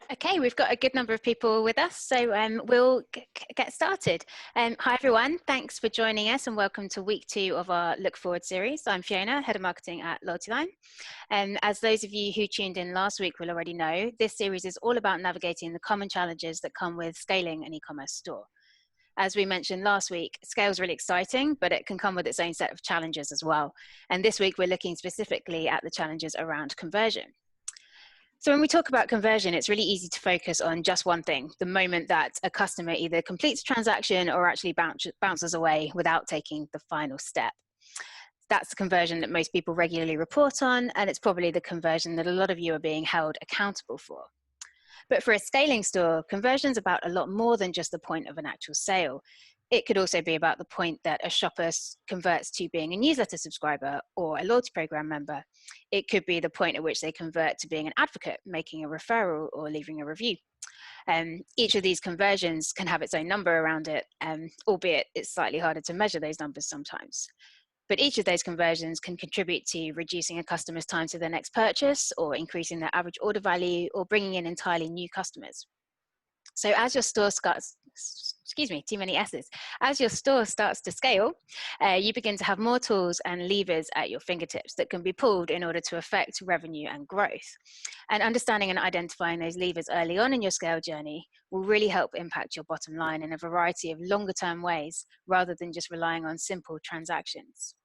Okay, we've got a good number of people with us, so we'll get started. Hi everyone, thanks for joining us and welcome to week 2 of our Look Forward series. I'm Fiona, Head of Marketing at LoyaltyLine. As those of you who tuned in last week will already know, this series is all about navigating the common challenges that come with scaling an e-commerce store. As we mentioned last week, scale is really exciting, but it can come with its own set of challenges as well. And this week we're looking specifically at the challenges around conversion. So when we talk about conversion, it's really easy to focus on just one thing, the moment that a customer either completes a transaction or actually bounces away without taking the final step. That's the conversion that most people regularly report on, and it's probably the conversion that a lot of you are being held accountable for. But for a scaling store, conversion is about a lot more than just the point of an actual sale. It could also be about the point that a shopper converts to being a newsletter subscriber or a loyalty program member. It could be the point at which they convert to being an advocate, making a referral or leaving a review. Each of these conversions can have its own number around it, albeit it's slightly harder to measure those numbers sometimes. But each of those conversions can contribute to reducing a customer's time to their next purchase or increasing their average order value or bringing in entirely new customers. So as your store starts, as your store starts to scale, you begin to have more tools and levers at your fingertips that can be pulled in order to affect revenue and growth. And understanding and identifying those levers early on in your scale journey will really help impact your bottom line in a variety of longer term ways, rather than just relying on simple transactions.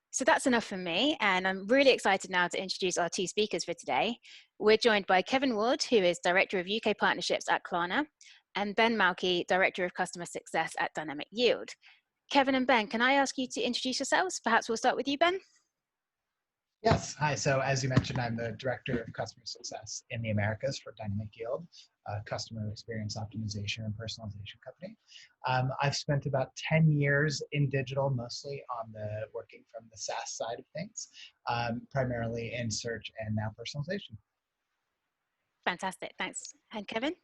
So that's enough for me, and I'm really excited now to introduce our 2 speakers for today. We're joined by Kevin Ward, who is Director of UK Partnerships at Klarna, and Ben Malky, Director of Customer Success at Dynamic Yield. Kevin and Ben, can I ask you to introduce yourselves? Perhaps we'll start with you, Ben. Yes, hi. So as you mentioned, I'm the Director of Customer Success in the Americas for Dynamic Yield, a customer experience optimization and personalization company. I've spent about 10 years in digital, mostly on working from the SaaS side of things, primarily in search and now personalization. Fantastic, thanks. And Kevin?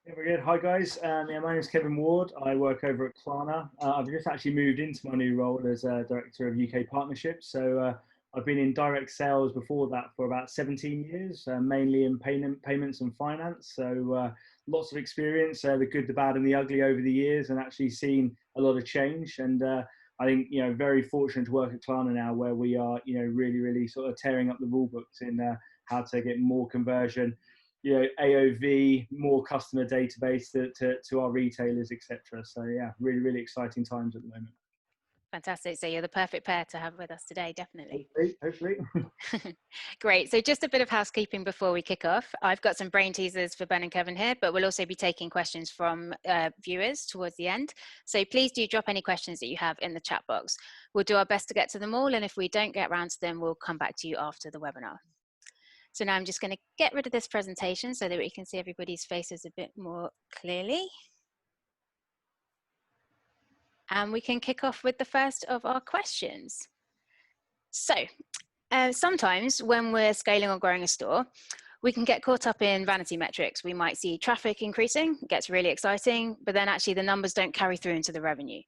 Yeah, very good. Hi guys, my name is Kevin Ward. I work over at Klarna. I've just actually moved into my new role as Director of UK Partnerships. So I've been in direct sales before that for about 17 years, mainly in payments and finance. So lots of experience, the good, the bad and the ugly over the years, and actually seen a lot of change. And I think, very fortunate to work at Klarna now, where we are, really sort of tearing up the rule books in how to get more conversion, AOV, more customer database to our retailers, etc. So yeah, really exciting times at the moment. Fantastic. So you're the perfect pair to have with us today, definitely. Hopefully. Great. So just a bit of housekeeping before we kick off. I've got some brain teasers for Ben and Kevin here, but we'll also be taking questions from viewers towards the end. So please do drop any questions that you have in the chat box. We'll do our best to get to them all, and if we don't get around to them, we'll come back to you after the webinar. So now I'm just going to get rid of this presentation so that we can see everybody's faces a bit more clearly. And we can kick off with the first of our questions. So sometimes when we're scaling or growing a store, we can get caught up in vanity metrics. We might see traffic increasing, it gets really exciting, but then actually the numbers don't carry through into the revenue.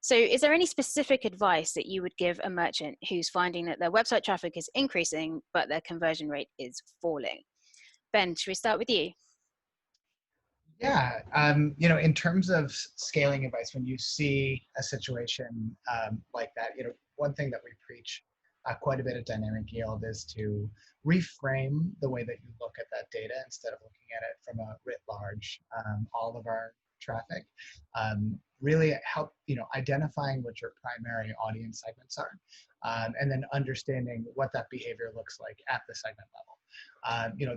So is there any specific advice that you would give a merchant who's finding that their website traffic is increasing, but their conversion rate is falling? Ben, should we start with you? Yeah, in terms of scaling advice, when you see a situation like that, one thing that we preach quite a bit at Dynamic Yield is to reframe the way that you look at that data instead of looking at it from a writ large, all of our traffic. Really help, identifying what your primary audience segments are, and then understanding what that behavior looks like at the segment level.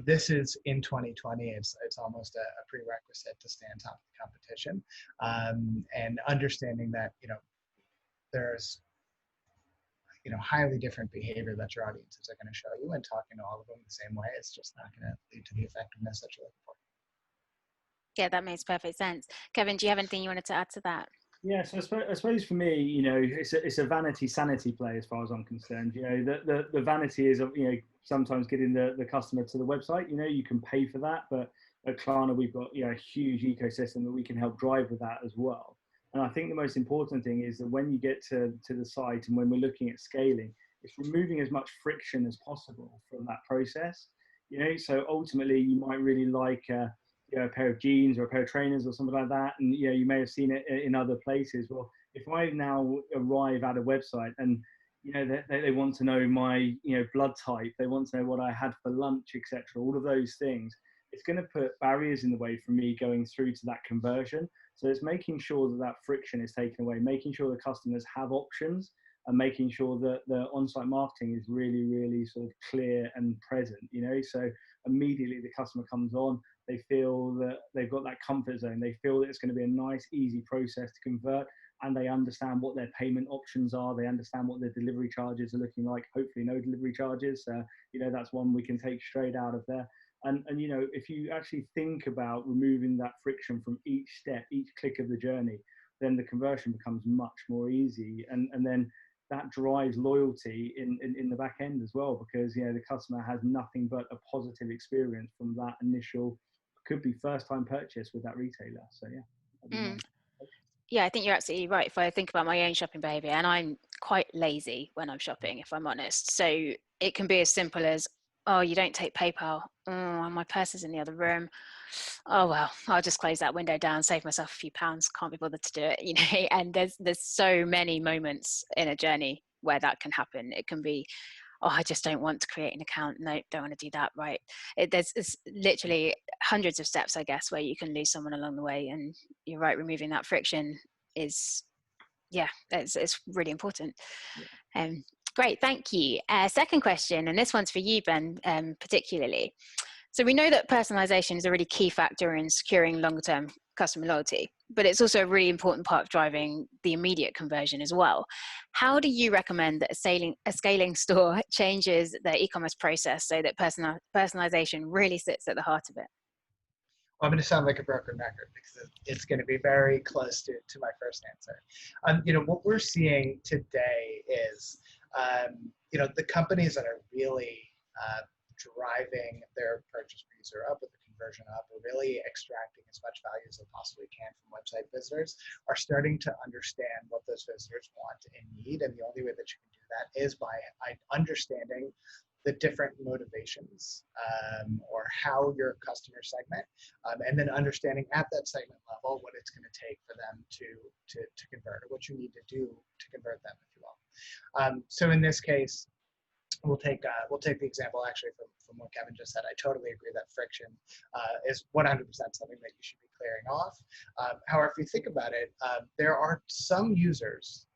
This is in 2020, it's almost a prerequisite to stay on top of the competition, and understanding that, there's, highly different behavior that your audiences are going to show you, and talking to all of them the same way, it's just not going to lead to the effectiveness that you're looking for. Yeah, that makes perfect sense. Kevin, do you have anything you wanted to add to that? Yeah, so I suppose for me, it's a vanity sanity play as far as I'm concerned. The vanity is, sometimes getting the customer to the website. You can pay for that, but at Klarna we've got a huge ecosystem that we can help drive with that as well. And I think the most important thing is that when you get to the site and when we're looking at scaling, it's removing as much friction as possible from that process. you know. So ultimately, you might really like a pair of jeans or a pair of trainers or something like that, and you may have seen it in other places. Well, if I now arrive at a website and they want to know my blood type, they want to know what I had for lunch, etc., all of those things, it's going to put barriers in the way for me going through to that conversion. So it's making sure that friction is taken away, making sure the customers have options, and making sure that the on-site marketing is really, really sort of clear and present, so immediately the customer comes on, they feel that they've got that comfort zone, they feel that it's going to be a nice, easy process to convert, and they understand what their payment options are, they understand what their delivery charges are looking like, hopefully no delivery charges, that's one we can take straight out of there. And if you actually think about removing that friction from each step, each click of the journey, then the conversion becomes much more easy, and then that drives loyalty in the back end as well, because the customer has nothing but a positive experience from that initial, could be first time purchase with that retailer. So yeah, I think you're absolutely right. If I think about my own shopping behavior, and I'm quite lazy when I'm shopping, if I'm honest. So it can be as simple as, oh, you don't take PayPal. Oh, my purse is in the other room. Oh, well, I'll just close that window down, save myself a few pounds. Can't be bothered to do it, And there's so many moments in a journey where that can happen. It can be, oh, I just don't want to create an account. No, don't want to do that. Right. There's literally hundreds of steps, I guess, where you can lose someone along the way. And you're right, removing that friction is, yeah, it's really important. Great, thank you. Second question, and this one's for you, Ben, particularly. So we know that personalization is a really key factor in securing longer-term customer loyalty, but it's also a really important part of driving the immediate conversion as well. How do you recommend that a scaling store changes their e-commerce process so that personalization really sits at the heart of it? Well, I'm going to sound like a broken record because it's going to be very close to my first answer. What we're seeing today is, the companies that are really driving their purchase per user up, with the conversion up, or really extracting as much value as they possibly can from website visitors, are starting to understand what those visitors want and need. And the only way that you can do that is by understanding the different motivations, or how your customer segment, and then understanding at that segment level what it's going to take for them to convert, or what you need to do to convert them, if you will. So in this case, we'll take the example actually from what Kevin just said. I totally agree that friction is 100% something that you should be clearing off. However, if you think about it, there are some users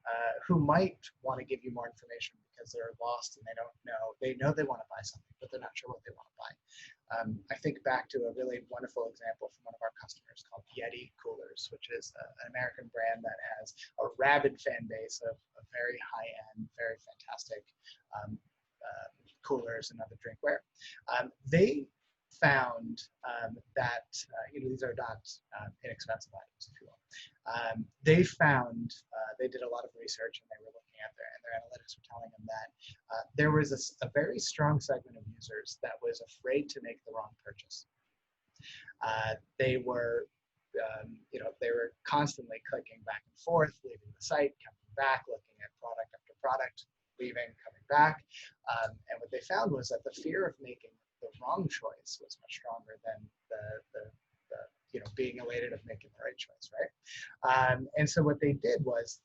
who might want to give you more information because they're lost and they know they want to buy something, but they're not sure what they want to buy. I think back to a really wonderful example from one of our customers called Yeti Coolers, which is an American brand that has a rabid fan base of very high-end, very fantastic coolers and other drinkware. They found that these are not inexpensive items, if you will. They found they did a lot of research, and they were looking at their analytics were telling them that there was a very strong segment of users that was afraid to make the wrong purchase. They were they were constantly clicking back and forth, leaving the site, coming back, looking at product after product, leaving, coming back. And what they found was that the fear of making the wrong choice was much stronger than the being elated of making the right choice, right? And so what they did was,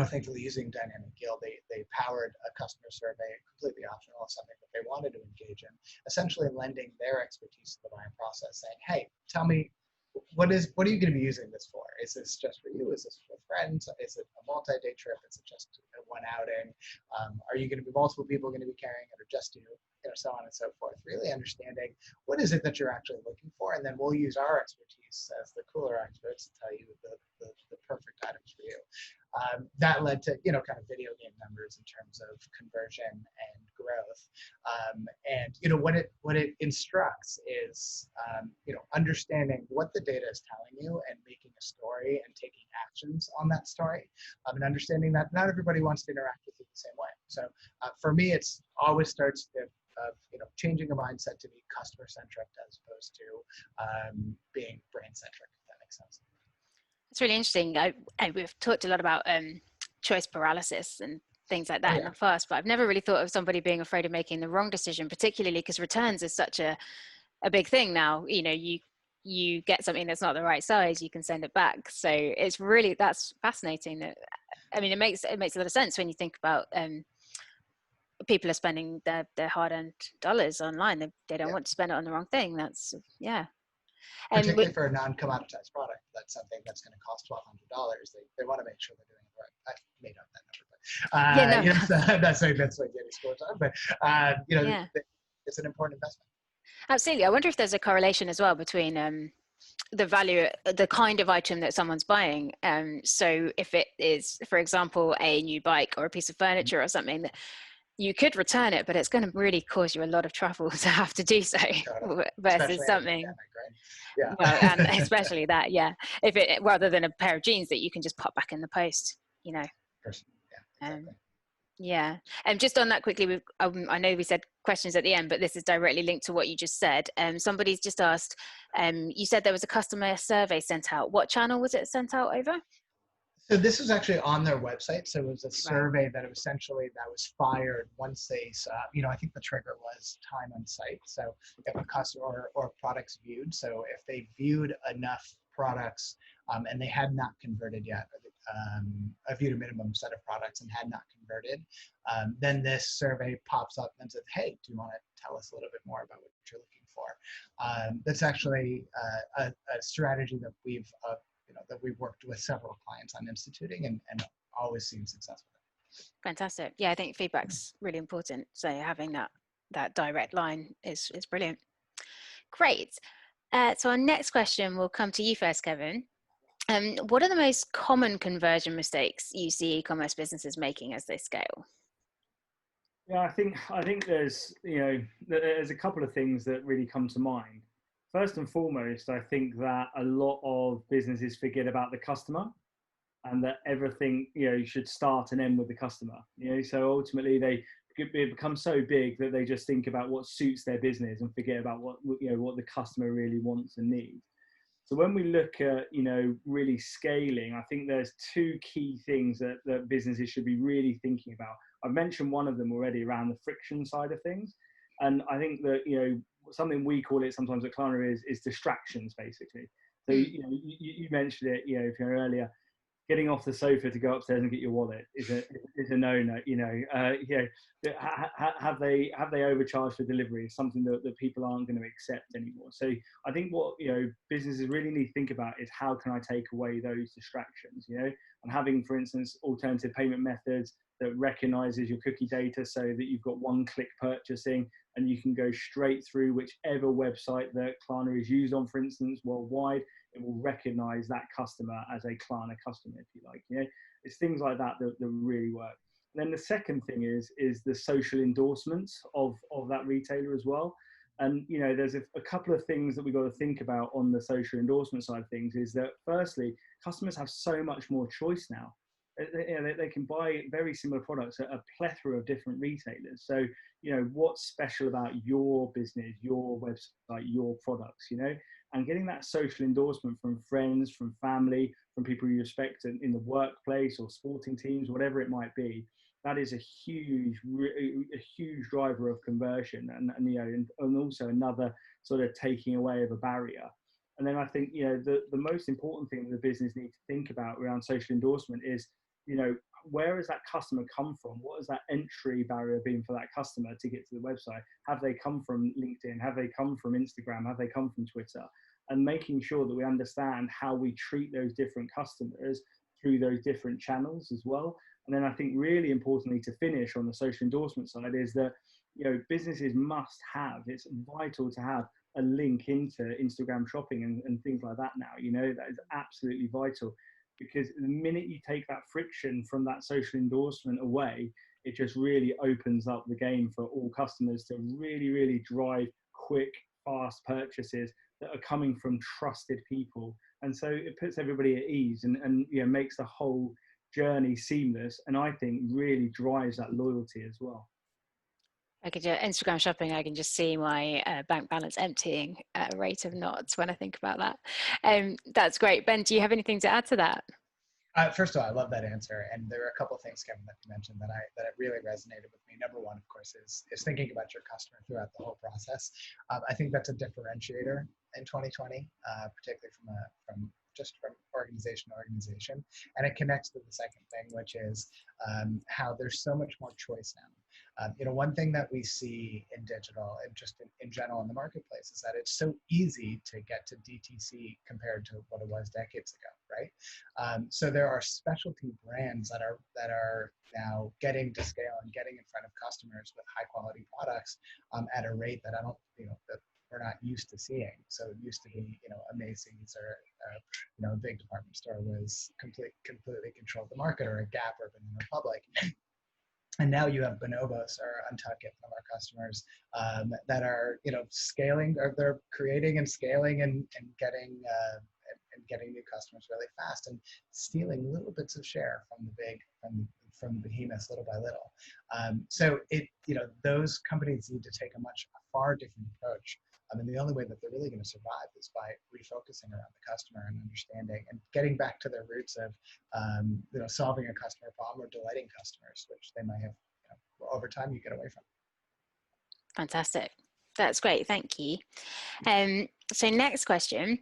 thankfully using Dynamic Yield, they powered a customer survey, completely optional, something that they wanted to engage in, essentially lending their expertise to the buying process, saying, hey, tell me, what are you going to be using this for? Is this just for you? Is this for friends? Is it a multi-day trip? Is it just one outing? Are you going to be multiple people going to be carrying it, or just you? So on and so forth. Really understanding what is it that you're actually looking for, and then we'll use our expertise as the cooler experts to tell you the perfect items for you. That led to kind of video game numbers in terms of conversion and growth. And what it instructs is understanding what the data is telling you and making a story and taking actions on that story, and understanding that not everybody wants to interact with you the same way. So for me, it's always starts of changing a mindset to be customer centric as opposed to being brand centric, if that makes sense. It's really interesting. We've talked a lot about choice paralysis, and things like that in the past, but I've never really thought of somebody being afraid of making the wrong decision, particularly because returns is such a big thing now. You know, you get something that's not the right size, you can send it back. So it's really, that's fascinating. That, I mean, it makes a lot of sense when you think about people are spending their hard-earned dollars online. They don't want to spend it on the wrong thing. That's, yeah. And particularly for a non-commoditized product, that's something that's going to cost $1,200. They want to make sure they're doing it right. I made up that number, but yeah, no, you know, that's like getting scores on. But you know, yeah, it's an important investment. absolutely. I wonder if there's a correlation as well between the value, the kind of item that someone's buying. So if it is, for example, a new bike or a piece of furniture or something, that you could return it, but it's going to really cause you a lot of trouble to have to do so versus something. Yeah. Well, and especially that, yeah. If it, rather than a pair of jeans that you can just pop back in the post, you know. Yeah, exactly. Yeah. And just on that quickly, I know we said questions at the end, but this is directly linked to what you just said. Somebody's just asked, you said there was a customer survey sent out. What channel was it sent out over? So this was actually on their website. So it was a survey that essentially that was fired once they saw, you know, I think the trigger was time on site. So if a customer or products viewed, so if they viewed enough products and they had not converted yet, viewed a minimum set of products and had not converted, then this survey pops up and says, hey, do you want to tell us a little bit more about what you're looking for? That's actually a strategy that we've that we've worked with several clients on instituting and always seen success with it. Fantastic. Yeah, I think feedback's really important. So having that direct line is brilliant. Great. So our next question will come to you first, Kevin. What are the most common conversion mistakes you see e-commerce businesses making as they scale? Yeah, I think there's there's a couple of things that really come to mind. First and foremost, I think that a lot of businesses forget about the customer, and that everything should start and end with the customer. So ultimately they become so big that they just think about what suits their business and forget about what the customer really wants and needs. So when we look at really scaling, I think there's two key things that businesses should be really thinking about. I've mentioned one of them already around the friction side of things, and I think that something we call it sometimes at Klarna is distractions, basically. So you mentioned it earlier. Getting off the sofa to go upstairs and get your wallet is a no-no. Have they overcharged for delivery? It's something that people aren't going to accept anymore. So I think what businesses really need to think about is how can I take away those distractions? And having, for instance, alternative payment methods that recognizes your cookie data, so that you've got one-click purchasing and you can go straight through whichever website that Klarna is used on, for instance, worldwide. It will recognize that customer as a Klarna customer, if you like. It's things like that that really work. And then the second thing is the social endorsements of that retailer as well. And there's a couple of things that we've got to think about on the social endorsement side of things. Is that firstly, customers have so much more choice now. They can buy very similar products at a plethora of different retailers. So what's special about your business, your website, your products, and getting that social endorsement from friends, from family, from people you respect in the workplace or sporting teams, whatever it might be. That is a huge driver of conversion, and also another sort of taking away of a barrier. And then I think the most important thing that the business needs to think about around social endorsement is where has that customer come from? What has that entry barrier been for that customer to get to the website? Have they come from LinkedIn? Have they come from Instagram? Have they come from Twitter? And making sure that we understand how we treat those different customers through those different channels as well. And then I think really importantly to finish on the social endorsement side is that businesses must have, it's vital to have a link into Instagram shopping and things like that now. That is absolutely vital, because the minute you take that friction from that social endorsement away, it just really opens up the game for all customers to really, really drive quick, fast purchases that are coming from trusted people. And so it puts everybody at ease and makes the whole journey seamless, and I think really drives that loyalty as well. I could Instagram shopping. I can just see my bank balance emptying at a rate of knots when I think about that. That's great. Ben, do you have anything to add to that? First of all, I love that answer, and there are a couple of things, Kevin, that you mentioned that really resonated with me. Number one, of course, is thinking about your customer throughout the whole process. I think that's a differentiator in 2020, particularly from organization to organization, and it connects to the second thing, which is how there's so much more choice now. One thing that we see in digital and just in general in the marketplace is that it's so easy to get to DTC compared to what it was decades ago, right? So there are specialty brands that are now getting to scale and getting in front of customers with high quality products at a rate that that we're not used to seeing. So it used to be, a Macy's or a big department store was completely controlled the market, or a Gap or Banana Republic. And now you have Bonobos or Untuckit, one of our customers, that are scaling, or they're creating and scaling and getting new customers really fast, and stealing little bits of share from the behemoths little by little. So those companies need to take a far different approach. The only way that they're really going to survive is by refocusing around the customer and understanding and getting back to their roots of solving a customer problem or delighting customers, which they might have over time you get away from. Fantastic. That's great. Thank you. So next question.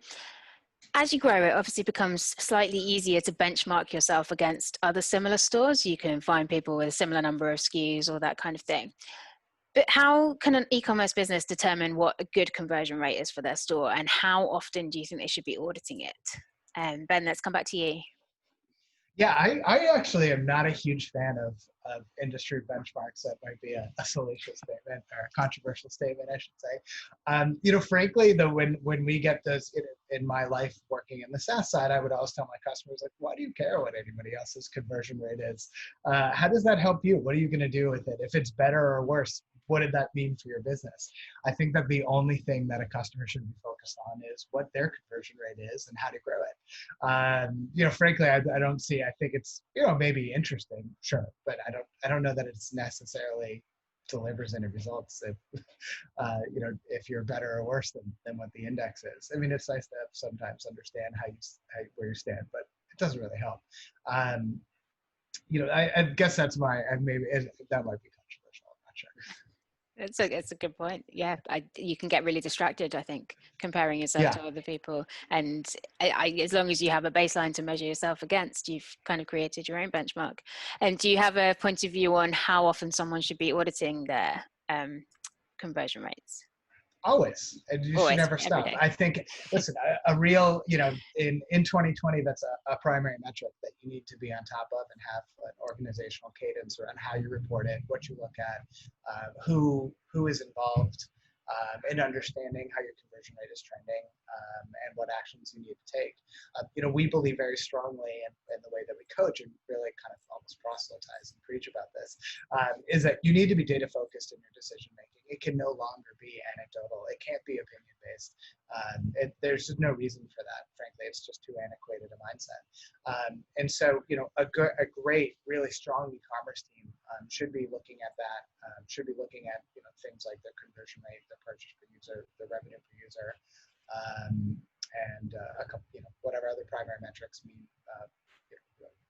As you grow, it obviously becomes slightly easier to benchmark yourself against other similar stores. You can find people with a similar number of SKUs or that kind of thing. But how can an e-commerce business determine what a good conversion rate is for their store, and how often do you think they should be auditing it? Ben, let's come back to you. Yeah, I actually am not a huge fan of industry benchmarks. That might be a salacious statement, or a controversial statement, I should say. Frankly, though, when we get those in my life working in the SaaS side, I would always tell my customers, like, why do you care what anybody else's conversion rate is? How does that help you? What are you going to do with it? If it's better or worse, what did that mean for your business? I think that the only thing that a customer should be focused on is what their conversion rate is and how to grow it. Frankly, I don't see. I think it's maybe interesting, sure, but I don't know that it's necessarily delivers any results if you're better or worse than what the index is. I mean, it's nice to sometimes understand where you stand, but it doesn't really help. I guess that's that might be controversial. I'm not sure. It's a good point. Yeah, you can get really distracted, I think, comparing yourself to other people. And as long as you have a baseline to measure yourself against, you've kind of created your own benchmark. And do you have a point of view on how often someone should be auditing their conversion rates? Always, and you should never stop. I think, listen, a real, in 2020, that's a primary metric that you need to be on top of and have an organizational cadence around how you report it, what you look at, who is involved, and understanding how your conversion rate is trending, and what actions you need to take. We believe very strongly in the way that we coach, and really kind of almost proselytize and preach about this, is that you need to be data focused in your decision making. It can no longer be anecdotal. It can't be opinion based. There's just no reason for that. Frankly, it's just too antiquated a mindset. And so, a great, really strong e-commerce team should be looking at that. Should be looking at things like the conversion rate, the purchase per user, the revenue per user, and a couple, whatever other primary metrics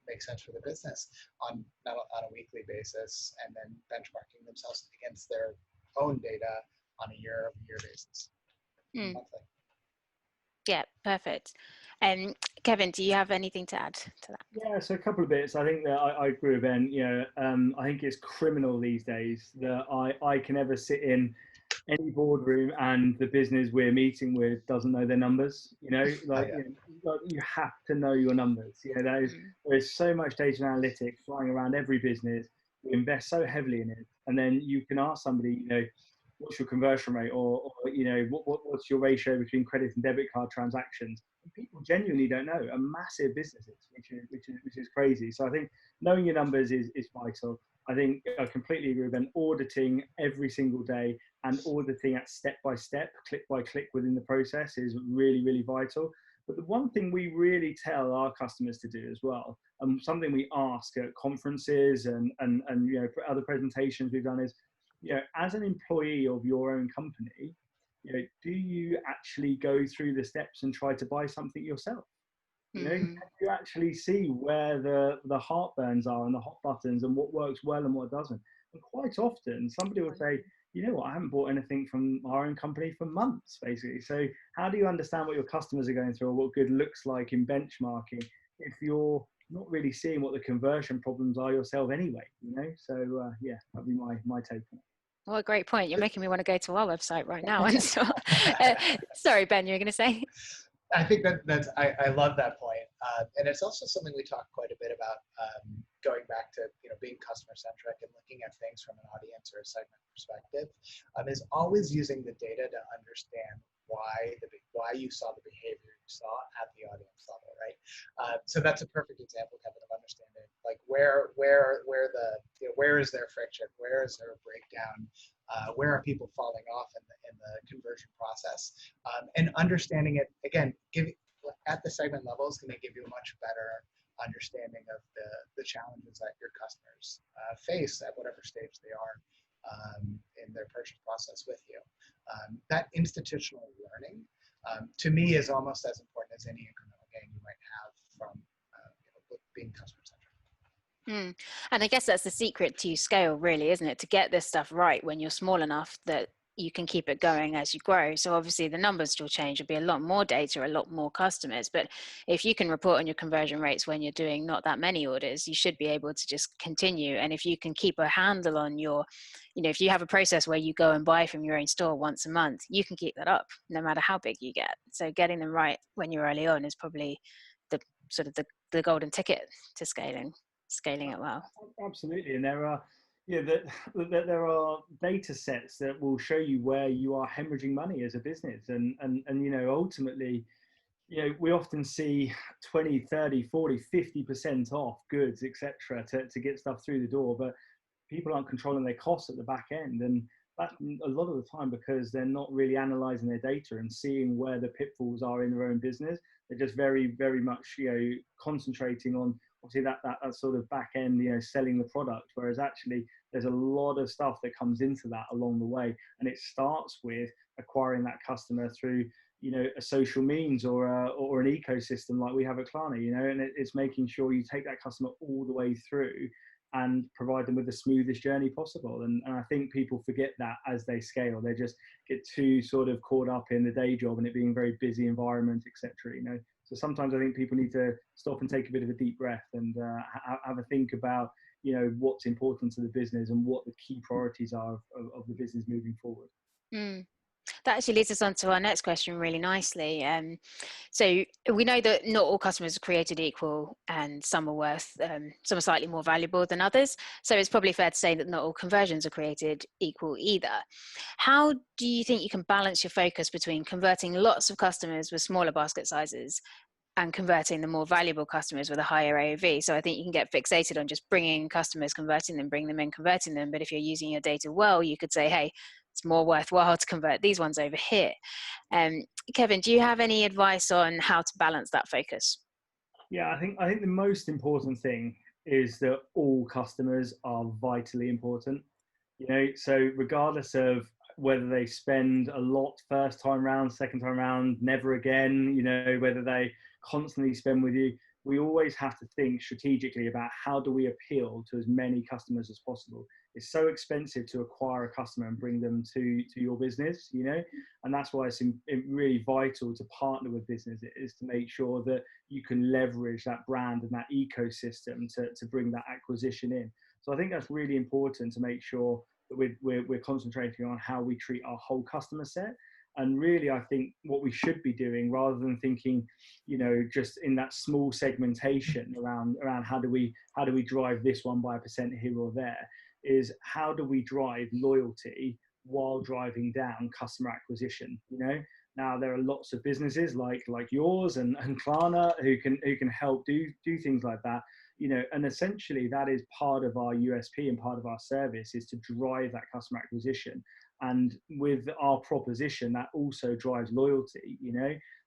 make sense for the business on a weekly basis, and then benchmarking themselves against their own data on a year-over-year basis. Monthly. Yeah, perfect. Kevin, do you have anything to add to that? Yeah, so a couple of bits. I think that I agree with Ben. I think it's criminal these days that I can ever sit in any boardroom and the business we're meeting with doesn't know their numbers. You have to know your numbers. There's so much data analytics flying around every business. We invest so heavily in it, and then you can ask somebody, what's your conversion rate, or what's your ratio between credit and debit card transactions? And people genuinely don't know. A massive businesses, which is crazy. So I think knowing your numbers is vital. I think I completely agree with Ben. Auditing every single day and auditing at step by step, click by click within the process is really, really vital. But the one thing we really tell our customers to do as well, and something we ask at conferences and other presentations we've done is, as an employee of your own company, do you actually go through the steps and try to buy something yourself? You know, you actually see where the heartburns are and the hot buttons and what works well and what doesn't. And quite often somebody will say, you know what, I haven't bought anything from our own company for months, basically. So how do you understand what your customers are going through or what good looks like in benchmarking if you're not really seeing what the conversion problems are yourself anyway, you know? So yeah, that'd be my take on it. What a great point. You're making me want to go to our website right now. And so, sorry, Ben, you're going to say? I think I love that point. And it's also something we talk quite a bit about, going back to, being customer centric and looking at things from an audience or a segment perspective, is always using the data to understand why you saw the behavior you saw at the audience level, right? So that's a perfect example, Kevin, of understanding like where is there friction, where is there a breakdown, where are people falling off in the conversion process, and understanding it again, at the segment level is going to give you a much better understanding of the challenges that your customers face at whatever stage they are in their purchase process with you. That institutional learning, to me, is almost as important as any incremental gain you might have from being customer centric. And I guess that's the secret to scale, really, isn't it? To get this stuff right when you're small enough that you can keep it going as you grow. So obviously the numbers still change. There'll be a lot more data, a lot more customers. But if you can report on your conversion rates when you're doing not that many orders, you should be able to just continue. And if you can keep a handle on your, if you have a process where you go and buy from your own store once a month, you can keep that up no matter how big you get. So getting them right when you're early on is probably the sort of the golden ticket to scaling it well. Absolutely. And there are there are data sets that will show you where you are hemorrhaging money as a business, and ultimately, we often see 20, 30, 40, 50% off goods, etc., to get stuff through the door, but people aren't controlling their costs at the back end, and that's a lot of the time because they're not really analyzing their data and seeing where the pitfalls are in their own business. They're just very, very much concentrating on obviously that sort of back end, selling the product, whereas actually there's a lot of stuff that comes into that along the way, and it starts with acquiring that customer through a social means or an ecosystem like we have at Klarna, and it's making sure you take that customer all the way through and provide them with the smoothest journey possible. And I think people forget that as they scale. They just get too sort of caught up in the day job and it being a very busy environment, etc. So sometimes I think people need to stop and take a bit of a deep breath and have a think about what's important to the business and what the key priorities are of the business moving forward. That actually leads us on to our next question really nicely. So we know that not all customers are created equal, and some are slightly more valuable than others. So it's probably fair to say that not all conversions are created equal either. How do you think you can balance your focus between converting lots of customers with smaller basket sizes and converting the more valuable customers with a higher AOV? So I think you can get fixated on just bringing customers, converting them, bring them in, converting them. But if you're using your data well, you could say, hey, it's more worthwhile to convert these ones over here. Kevin, do you have any advice on how to balance that focus? Yeah, I think the most important thing is that all customers are vitally important. So regardless of whether they spend a lot first time round, second time round, never again, whether they constantly spend with you, we always have to think strategically about how do we appeal to as many customers as possible. It's so expensive to acquire a customer and bring them to your business, and that's why it's really vital to partner with business, is to make sure that you can leverage that brand and that ecosystem to bring that acquisition in. So I think that's really important, to make sure that we're concentrating on how we treat our whole customer set. And really, I think what we should be doing, rather than thinking, just in that small segmentation around how do we drive this one by a percent here or there, is how do we drive loyalty while driving down customer acquisition? Now there are lots of businesses like yours and Klarna who can help do things like that. And essentially that is part of our USP and part of our service, is to drive that customer acquisition. And with our proposition, that also drives loyalty,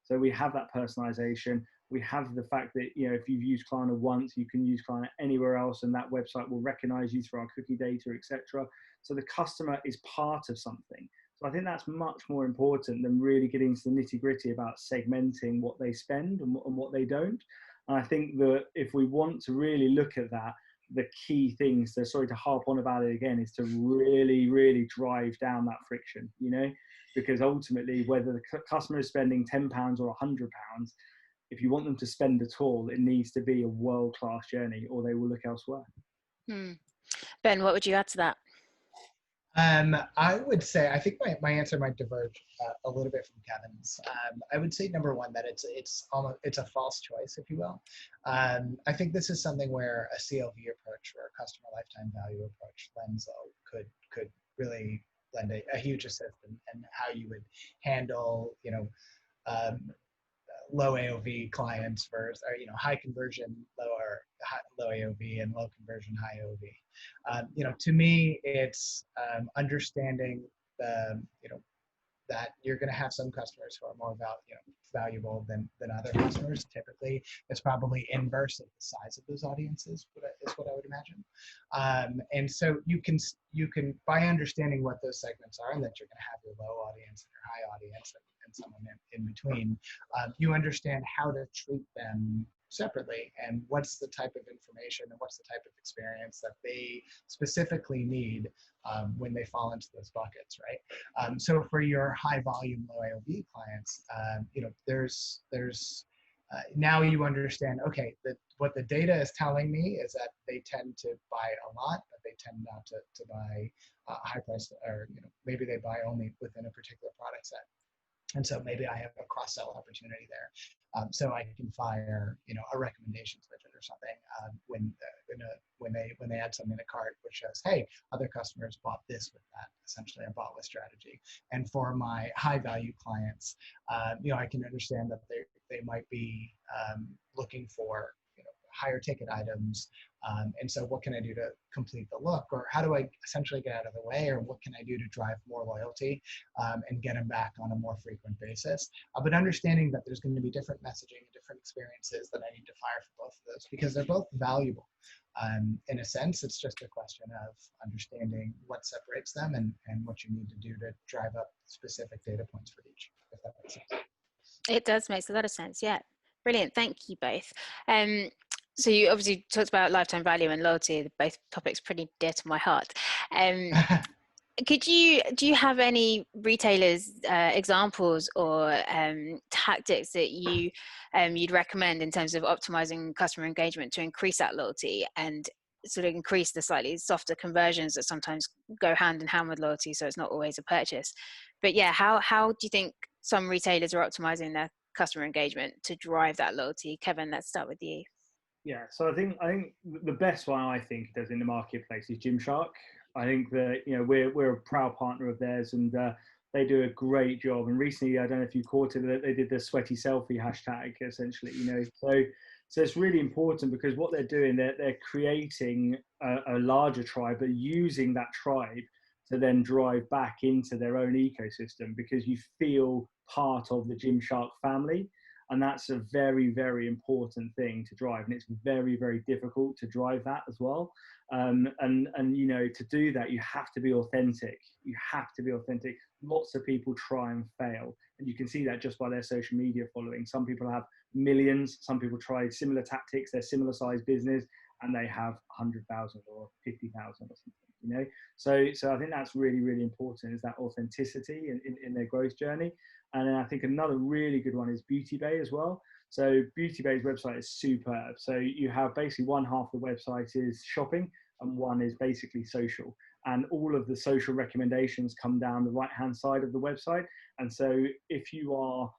So we have that personalization. We have the fact that, if you've used Klarna once, you can use Klarna anywhere else, and that website will recognize you through our cookie data, etc. So the customer is part of something. So I think that's much more important than really getting into the nitty gritty about segmenting what they spend and what they don't. And I think that if we want to really look at that, the key things, so sorry to harp on about it again, is to really, really drive down that friction, because ultimately, whether the customer is spending £10 or £100, if you want them to spend at all, it needs to be a world-class journey, or they will look elsewhere. Ben, what would you add to that? I would say, I think my answer might diverge a little bit from Kevin's. I would say number one, that it's a false choice, if you will. I think this is something where a CLV approach or a customer lifetime value approach could really lend a huge assist in how you would handle, low AOV clients versus, or, high conversion, low AOV, and low conversion, high AOV. To me, it's understanding that you're going to have some customers who are more valuable than other customers. Typically, it's probably inverse of the size of those audiences, is what I would imagine. And so you can, by understanding what those segments are, and that you're going to have your low audience and your high audience and someone in between, you understand how to treat them separately, and what's the type of information and what's the type of experience that they specifically need when they fall into those buckets, right? So for your high volume, low AOV clients, there's now you understand, okay, what the data is telling me is that they tend to buy a lot, but they tend not to buy high price, or maybe they buy only within a particular product set. And so maybe I have a cross-sell opportunity there. So I can fire, a recommendations widget or something when they add something to cart, which says, hey, other customers bought this with that, essentially a bought with strategy. And for my high value clients, I can understand that they might be looking for higher ticket items. And so what can I do to complete the look? Or how do I essentially get out of the way? Or what can I do to drive more loyalty and get them back on a more frequent basis? But understanding that there's going to be different messaging and different experiences that I need to fire for both of those, because they're both valuable. In a sense, it's just a question of understanding what separates them and what you need to do to drive up specific data points for each, if that makes sense. It does make a lot of sense, yeah. Brilliant, thank you both. So you obviously talked about lifetime value and loyalty, both topics pretty dear to my heart. Do you have any retailers examples or tactics that you'd recommend in terms of optimizing customer engagement to increase that loyalty and sort of increase the slightly softer conversions that sometimes go hand in hand with loyalty, so it's not always a purchase? But yeah, how do you think some retailers are optimizing their customer engagement to drive that loyalty? Kevin, let's start with you. Yeah, so I think the best one I think does in the marketplace is Gymshark. I think that we're a proud partner of theirs, and they do a great job. And recently, I don't know if you caught it, they did the sweaty selfie hashtag, essentially. So it's really important, because what they're doing, they're creating a larger tribe, but using that tribe to then drive back into their own ecosystem, because you feel part of the Gymshark family. And that's a very, very important thing to drive. And it's very, very difficult to drive that as well. And to do that, you have to be authentic. You have to be authentic. Lots of people try and fail. And you can see that just by their social media following. Some people have millions. Some people try similar tactics. They're similar size business, and they have 100,000 or 50,000 or something, So I think that's really, really important, is that authenticity in their growth journey. And then I think another really good one is Beauty Bay as well. So Beauty Bay's website is superb. So you have basically one half of the website is shopping, and one is basically social. And all of the social recommendations come down the right-hand side of the website. And so if you are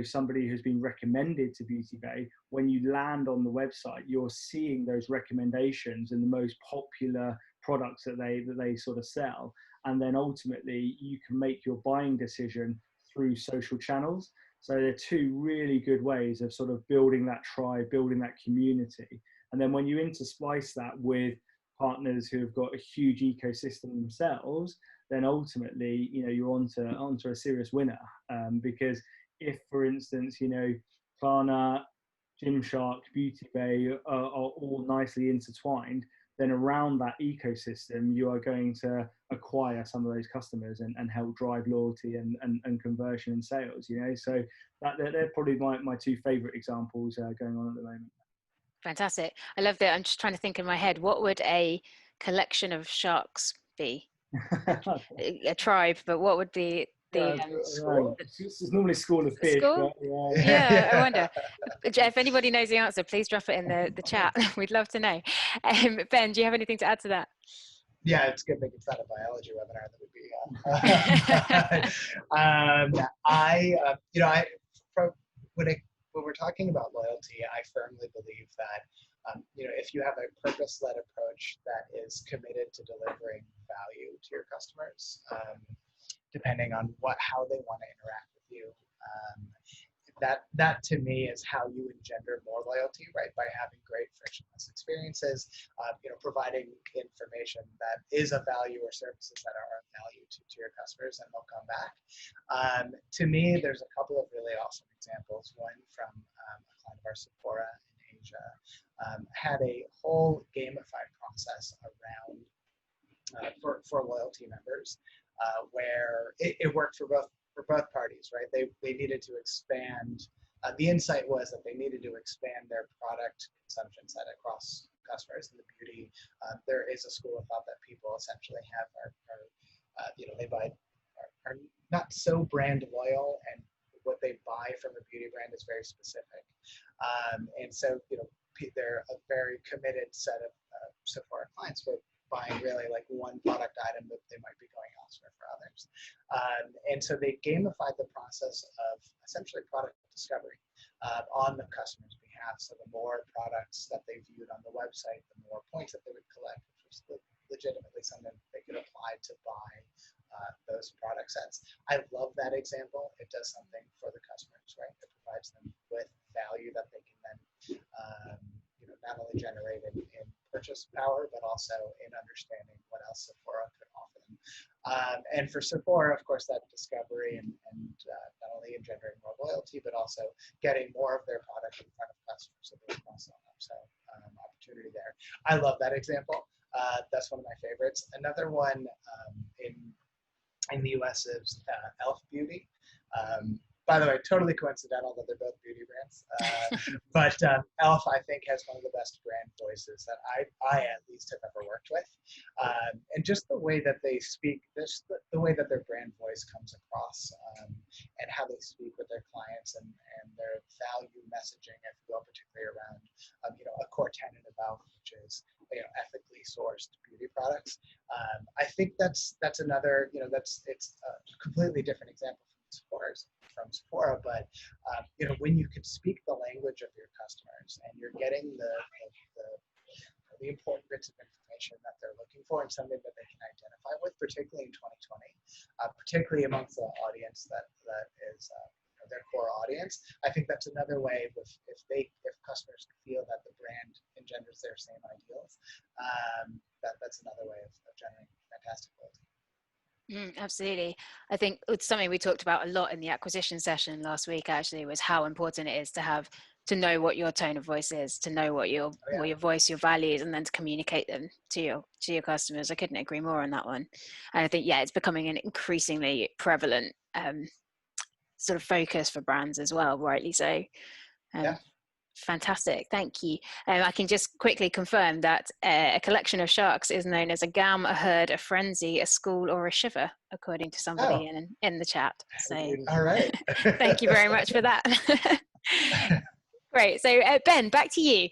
somebody who's been recommended to Beauty Bay, when you land on the website, you're seeing those recommendations and the most popular products that they sort of sell. And then ultimately you can make your buying decision through social channels. So they're two really good ways of sort of building that tribe, building that community. And then when you intersplice that with partners who have got a huge ecosystem themselves, then ultimately, you're onto a serious winner. Because if, for instance, Klarna, Gymshark, Beauty Bay are all nicely intertwined, then around that ecosystem, you are going to acquire some of those customers and help drive loyalty and conversion and sales, you know. So they're probably my two favorite examples going on at the moment. Fantastic. I love that. I'm just trying to think in my head, what would a collection of sharks be? A tribe, but what would be the School? It's normally school of fish, school? but Yeah, I wonder. If anybody knows the answer, please drop it in the chat. We'd love to know. Ben, do you have anything to add to that? Yeah, it's a good thing it's not a biology webinar that would be. When we're talking about loyalty, I firmly believe that if you have a purpose-led approach that is committed to delivering value to your customers, depending on how they want to interact with you. That to me is how you engender more loyalty, right? By having great frictionless experiences, providing information that is of value or services that are of value to your customers, and they'll come back. To me, there's a couple of really awesome examples. One from a client of ours, Sephora in Asia, had a whole gamified process around for loyalty members, where it worked for both parties, right? They needed to expand. The insight was that they needed to expand their product consumption set across customers. In the beauty, there is a school of thought that people essentially are not so brand loyal, and what they buy from a beauty brand is very specific. And so, they're a very committed set of Sephora clients who are buying really like one product item that they might be going elsewhere for others. And so they gamified the process of essentially product discovery on the customer's behalf. So the more products that they viewed on the website, the more points that they would collect, which was legitimately something they could apply to buy those product sets. I love that example. It does something for the customers, right? It provides them with value that they can then not only generate in purchase power, but also in understanding what else Sephora could offer them. And for Sephora, of course, that discovery and not only engendering more loyalty, but also getting more of their product in front of customers, so there's also an upsell opportunity there. I love that example. That's one of my favorites. Another one in the US is Elf Beauty. By the way, totally coincidental that they're both beauty brands. But Elf, I think, has one of the best brand voices that I at least have ever worked with. And just the way that they speak, just the way that their brand voice comes across, and how they speak with their clients, and their value messaging, if you will, particularly around a core tenet of Elf, which is ethically sourced beauty products. I think that's another, it's a completely different example from Sephora, but when you can speak the language of your customers and you're getting the important bits of information that they're looking for, and something that they can identify with, particularly in 2020, particularly amongst the audience that is their core audience. I think that's another way if customers feel that the brand engenders their same ideals, that's another way of generating fantastic loyalty. Absolutely. I think it's something we talked about a lot in the acquisition session last week, actually, was how important it is to know what your tone of voice is, to know what your voice, your values, and then to communicate them to your customers. I couldn't agree more on that one. And I think, it's becoming an increasingly prevalent sort of focus for brands as well, rightly so. Fantastic, thank you. I can just quickly confirm that a collection of sharks is known as a gam, a herd, a frenzy, a school, or a shiver, according to somebody in the chat. So, all right. Thank you very much for that. Great. So, Ben, back to you.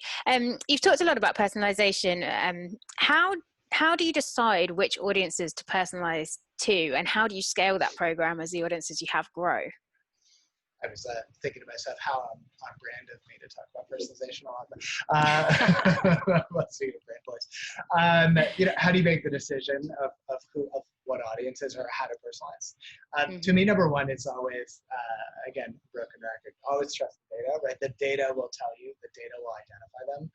You've talked a lot about personalization. How do you decide which audiences to personalize to, and how do you scale that program as the audiences you have grow? I was thinking to myself, how on brand of me to talk about personalization a lot. Let's see, brand voice. How do you make the decision of what audiences or how to personalize? To me, number one, it's always, again, broken record, always trust the data, right? The data will tell you, the data will identify them.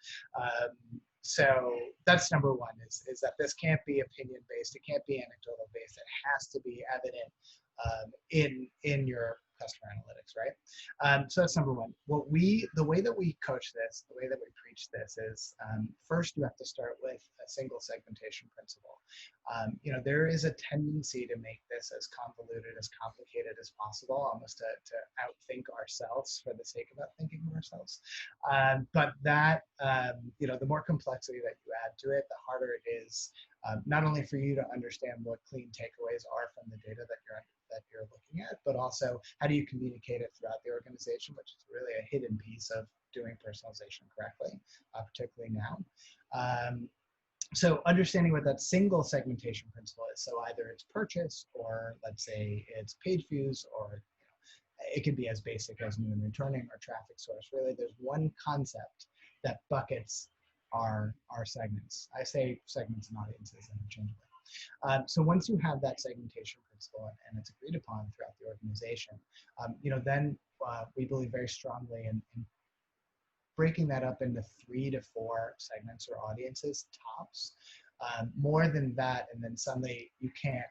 So that's number one, is that this can't be opinion-based, it can't be anecdotal-based, it has to be evident in your customer analytics, right? So that's number one. The way that we coach this, the way that we preach this is first you have to start with a single segmentation principle. There is a tendency to make this as convoluted, as complicated as possible, almost to outthink ourselves for the sake of outthinking ourselves. But that, the more complexity that you add to it, the harder it is, not only for you to understand what clean takeaways are from the data that you're looking at, but also how do you communicate it throughout the organization, which is really a hidden piece of doing personalization correctly, particularly now. So understanding what that single segmentation principle is, so either it's purchase, or let's say it's page views, or it can be as basic as new and returning or traffic source. Really, there's one concept that buckets our segments. I say segments and audiences interchangeably. So once you have that segmentation principle and it's agreed upon throughout the organization, then we believe very strongly in breaking that up into 3 to 4 segments or audiences tops. More than that, and then suddenly you can't,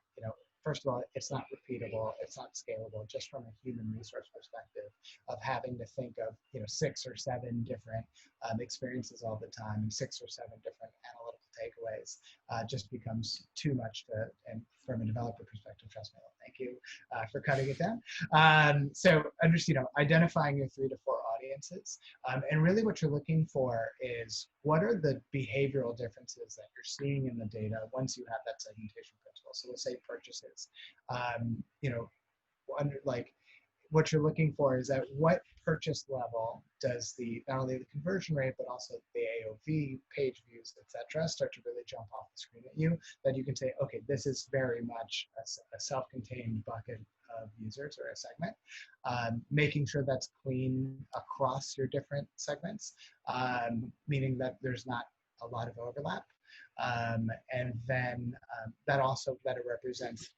first of all, it's not repeatable, it's not scalable, just from a human resource perspective of having to think of 6 or 7 different experiences all the time and 6 or 7 different analytical takeaways just becomes too much and from a developer perspective, trust me, thank you for cutting it down. So identifying your 3 to 4 audiences, and really what you're looking for is what are the behavioral differences that you're seeing in the data once you have that segmentation principle. So we'll say purchases, what you're looking for is at what purchase level does not only the conversion rate, but also the AOV, page views, etc., start to really jump off the screen at you, that you can say, okay, this is very much a self-contained bucket of users or a segment, making sure that's clean across your different segments, meaning that there's not a lot of overlap. And then that it represents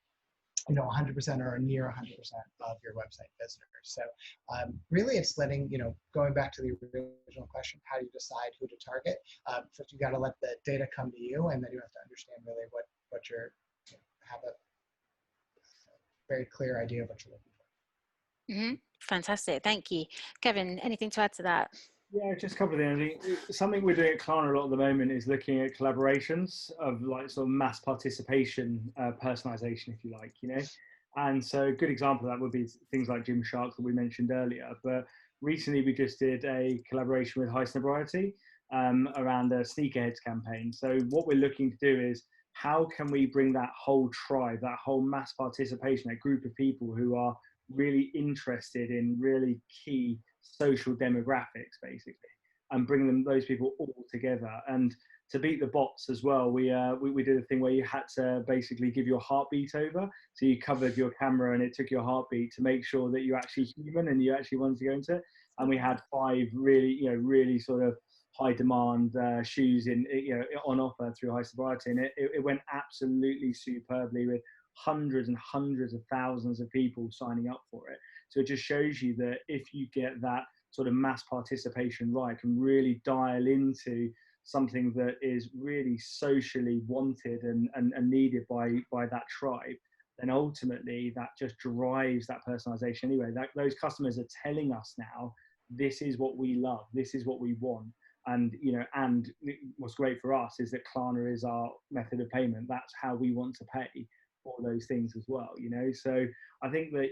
100% or near 100% of your website visitors. So really it's letting, going back to the original question, how do you decide who to target? First you got to let the data come to you, and then you have to understand really what you're, have a very clear idea of what you're looking for. Mm-hmm. Fantastic, thank you. Kevin, anything to add to that? Yeah, just a couple of things. Something we're doing at Klarna a lot at the moment is looking at collaborations of sort of mass participation, personalization, if you like, And so a good example of that would be things like Gymshark that we mentioned earlier. But recently we just did a collaboration with High Snobiety around a sneakerheads campaign. So what we're looking to do is how can we bring that whole tribe, that whole mass participation, that group of people who are really interested in really key social demographics, basically, and bring those people all together. And to beat the bots as well, we did a thing where you had to basically give your heartbeat over. So you covered your camera and it took your heartbeat to make sure that you're actually human and you actually wanted to go into it. And we had 5 really sort of high demand shoes on offer through High Sobriety, and it went absolutely superbly with hundreds and hundreds of thousands of people signing up for it. So it just shows you that if you get that sort of mass participation right, can really dial into something that is really socially wanted and needed by that tribe, then ultimately that just drives that personalization anyway. Those customers are telling us now, this is what we love, this is what we want. And and what's great for us is that Klarna is our method of payment. That's how we want to pay for those things as well. So I think that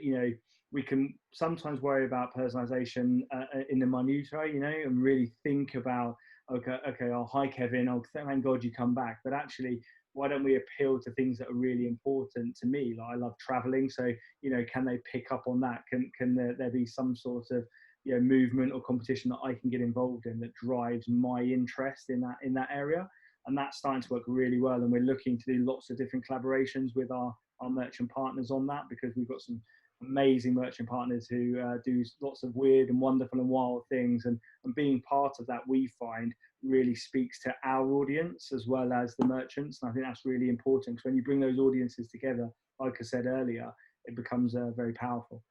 we can sometimes worry about personalization in the minutiae, and really think about hi Kevin, thank God you come back. But actually, why don't we appeal to things that are really important to me? Like I love traveling, so can they pick up on that? Can there be some sort of movement or competition that I can get involved in that drives my interest in that area? And that's starting to work really well, and we're looking to do lots of different collaborations with our merchant partners on that, because we've got some amazing merchant partners who do lots of weird and wonderful and wild things, and being part of that, we find, really speaks to our audience as well as the merchants. And I think that's really important, because when you bring those audiences together, like I said earlier, it becomes very powerful.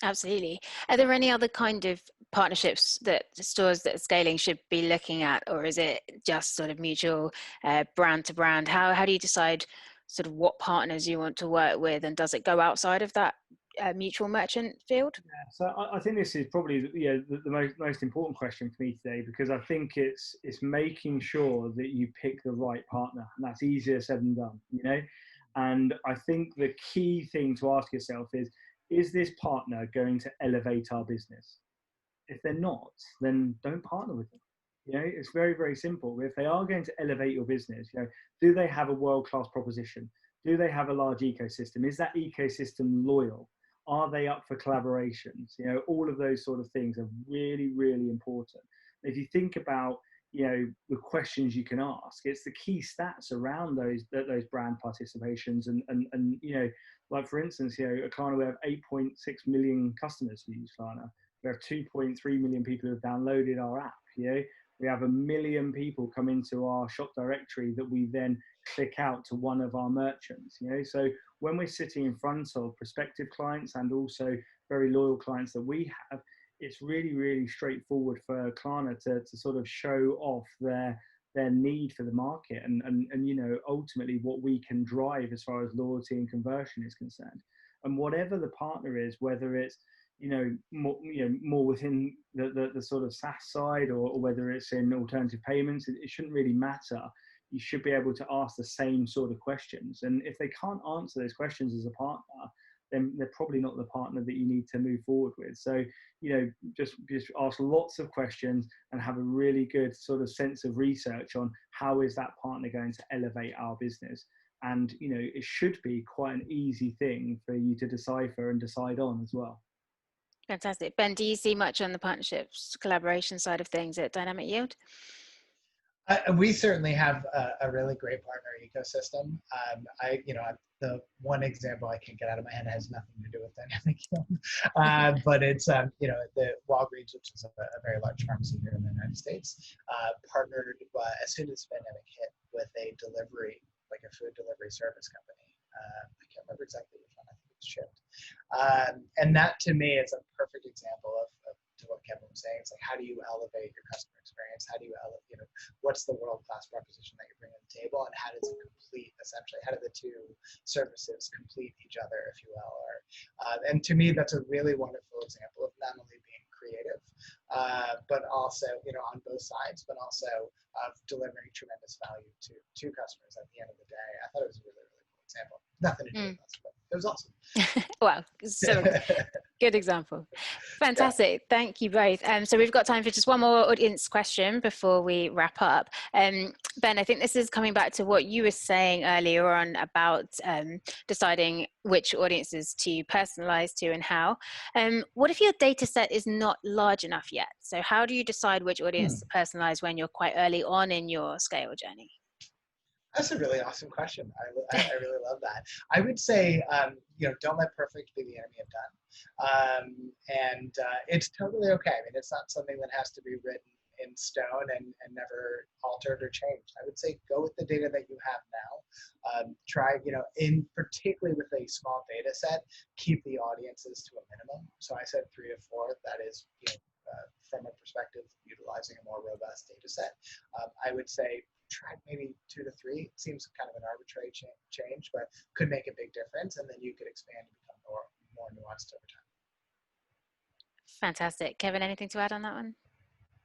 Absolutely. Are there any other kind of partnerships that stores that are scaling should be looking at, or is it just sort of mutual brand to brand? How do you decide sort of what partners you want to work with, and does it go outside of that mutual merchant field? Yeah, so I think this is probably the most important question for me today, because I think it's making sure that you pick the right partner, and that's easier said than done, you know. And I think the key thing to ask yourself is this partner going to elevate our business? If they're not, then don't partner with them. You know, it's very, very simple. If they are going to elevate your business, you know, do they have a world-class proposition? Do they have a large ecosystem? Is that ecosystem loyal? Are they up for collaborations? You know, all of those sort of things are really, really important. If you think about, you know, the questions you can ask, it's the key stats around those brand participations, and you know, like for instance, you know, at Klarna we have 8.6 million customers who use Klarna. We have 2.3 million people who have downloaded our app. You know, we have 1 million people come into our shop directory that we then click out to one of our merchants. You know, so when we're sitting in front of prospective clients and also very loyal clients that we have, it's really, really straightforward for Klarna to sort of show off their need for the market, and you know, ultimately what we can drive as far as loyalty and conversion is concerned. And whatever the partner is, whether it's more within the sort of SaaS side, or whether it's in alternative payments, it shouldn't really matter. You should be able to ask the same sort of questions, and if they can't answer those questions as a partner, then they're probably not the partner that you need to move forward with. So, you know, just ask lots of questions and have a really good sort of sense of research on how is that partner going to elevate our business. And, you know, it should be quite an easy thing for you to decipher and decide on as well. Fantastic. Ben, do you see much on the partnerships collaboration side of things at Dynamic Yield? We certainly have a really great partner ecosystem. The one example I can get out of my head has nothing to do with Dynamic Yield, but it's the Walgreens, which is a very large pharmacy here in the United States, partnered as soon as the pandemic hit with a delivery, like a food delivery service company. I can't remember exactly which one. I think it was Shipped, and that to me is a perfect example of to what Kevin was saying. It's like, how do you elevate your customer experience? How do you elevate, what's the world-class proposition that you're bringing to the table, and how does it complete, essentially, how do the two services complete each other, if you will? And to me, that's a really wonderful example of not only being creative, but also, on both sides, but also of delivering tremendous value to customers at the end of the day. I thought it was a really, really cool example. Nothing to do with us, but it was awesome. Well, so good example. Fantastic. Yeah. Thank you both. So we've got time for just one more audience question before we wrap up. Ben, I think this is coming back to what you were saying earlier on about deciding which audiences to personalize to and how. What if your data set is not large enough yet? So how do you decide which audience to personalize when you're quite early on in your scale journey? That's a really awesome question. I really love that. I would say, don't let perfect be the enemy of done. And it's totally okay. I mean, it's not something that has to be written in stone and never altered or changed. I would say go with the data that you have now. Try, particularly with a small data set, keep the audiences to a minimum. So I said 3 to 4. That is, from a perspective of utilizing a more robust data set. I would say try maybe 2 to 3. It seems kind of an arbitrary change, but could make a big difference, and then you could expand and become more nuanced over time. Fantastic. Kevin, anything to add on that one?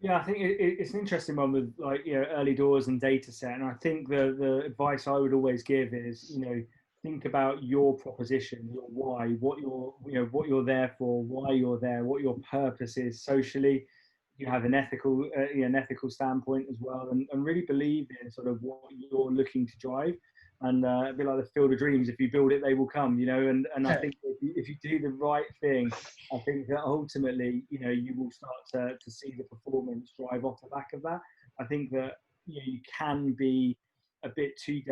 Yeah, I think it's an interesting one with early doors and data set, and I think the advice I would always give is think about your proposition, your why, what you're there for, why you're there, what your purpose is socially. You have an ethical standpoint as well, and really believe in sort of what you're looking to drive, and a bit like the Field of Dreams. If you build it, they will come. And I think if you do the right thing, I think that ultimately you will start to see the performance drive off the back of that. I think that you can be a bit too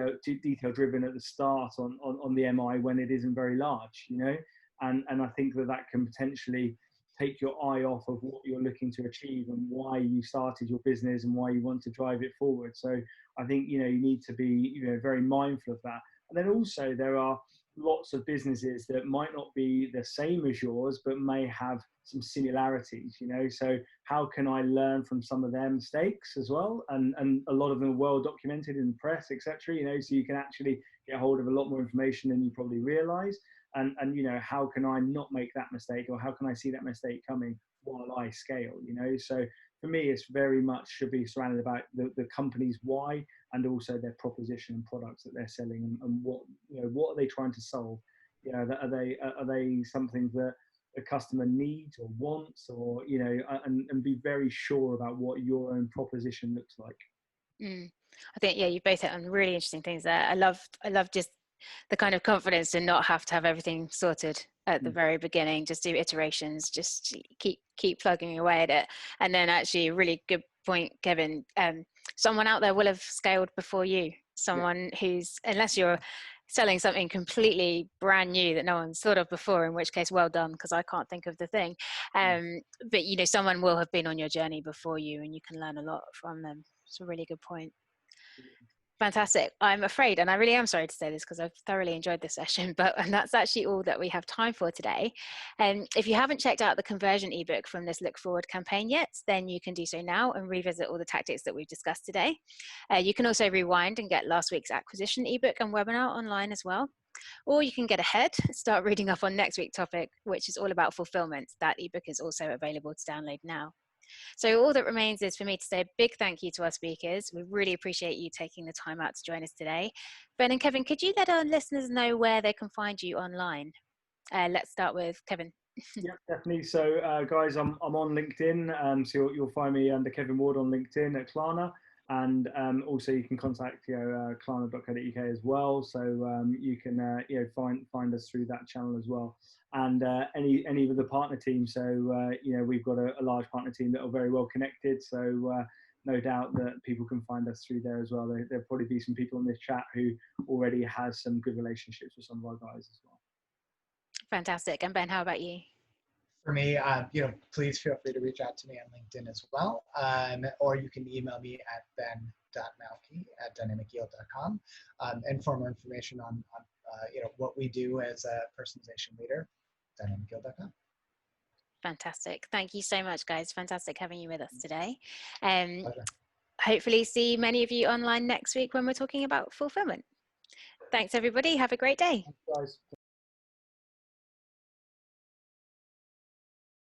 detail driven at the start on the MI when it isn't very large, and I think that can potentially take your eye off of what you're looking to achieve and why you started your business and why you want to drive it forward. So I think you need to be very mindful of that. And then also there are lots of businesses that might not be the same as yours but may have some similarities, so how can I learn from some of their mistakes as well? And a lot of them are well documented in the press, etc., so you can actually get hold of a lot more information than you probably realize. and you know, how can I not make that mistake, or how can I see that mistake coming while I scale, you know? So for me, it's very much should be surrounded about the company's why, and also their proposition and products that they're selling, and what, you know, what are they trying to solve? You know, are they something that the customer needs or wants, or, you know, and be very sure about what your own proposition looks like. I think, yeah, you both hit on really interesting things there. I love just the kind of confidence to not have to have everything sorted at the very beginning. Just do iterations, just keep plugging away at it. And then actually, a really good point, Kevin. Someone out there will have scaled before you. Someone who's, unless you're selling something completely brand new that no one's thought of before, in which case, well done, because I can't think of the thing. But you know, someone will have been on your journey before you, and you can learn a lot from them. It's a really good point. Fantastic. I'm afraid, and I really am sorry to say this because I've thoroughly enjoyed this session, but and that's actually all that we have time for today. And if you haven't checked out the conversion ebook from this Look Forward campaign yet, then you can do so now and revisit all the tactics that we've discussed today. You can also rewind and get last week's acquisition ebook and webinar online as well. Or you can get ahead, start reading up on next week's topic, which is all about fulfillment. That ebook is also available to download now. So all that remains is for me to say a big thank you to our speakers. We really appreciate you taking the time out to join us today. Ben and Kevin, could you let our listeners know where they can find you online? Let's start with Kevin. Yeah, definitely. So guys, I'm on LinkedIn. So you'll find me under Kevin Ward on LinkedIn at Klarna. And also you can contact, you know, klarna.co.uk as well. So you can you know, find us through that channel as well. And any of the partner teams. So you know, we've got a large partner team that are very well connected. So no doubt that people can find us through there as well. There'll probably be some people in this chat who already has some good relationships with some of our guys as well. Fantastic. And Ben, how about you? For me, you know, please feel free to reach out to me on LinkedIn as well, or you can email me at ben.malky@dynamicyield.com, and for more information on you know, what we do as a personalization leader, dynamicyield.com. Fantastic. Thank you so much, guys. Fantastic having you with us today. Pleasure. Hopefully see many of you online next week when we're talking about fulfillment. Thanks, everybody. Have a great day. Thanks, guys.